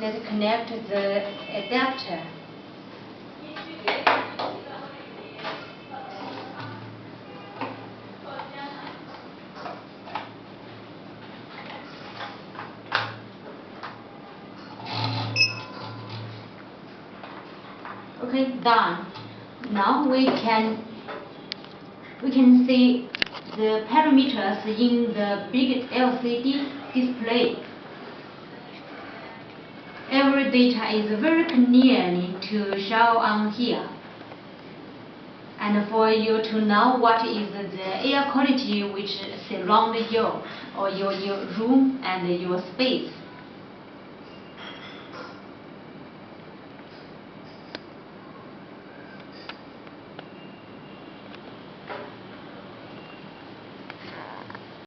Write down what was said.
Let's connect the adapter. Okay, done. Now we can see the parameters in the big LCD display. Every data is very clearly to show on here. And for you to know what is the air quality which surround you or your room and your space.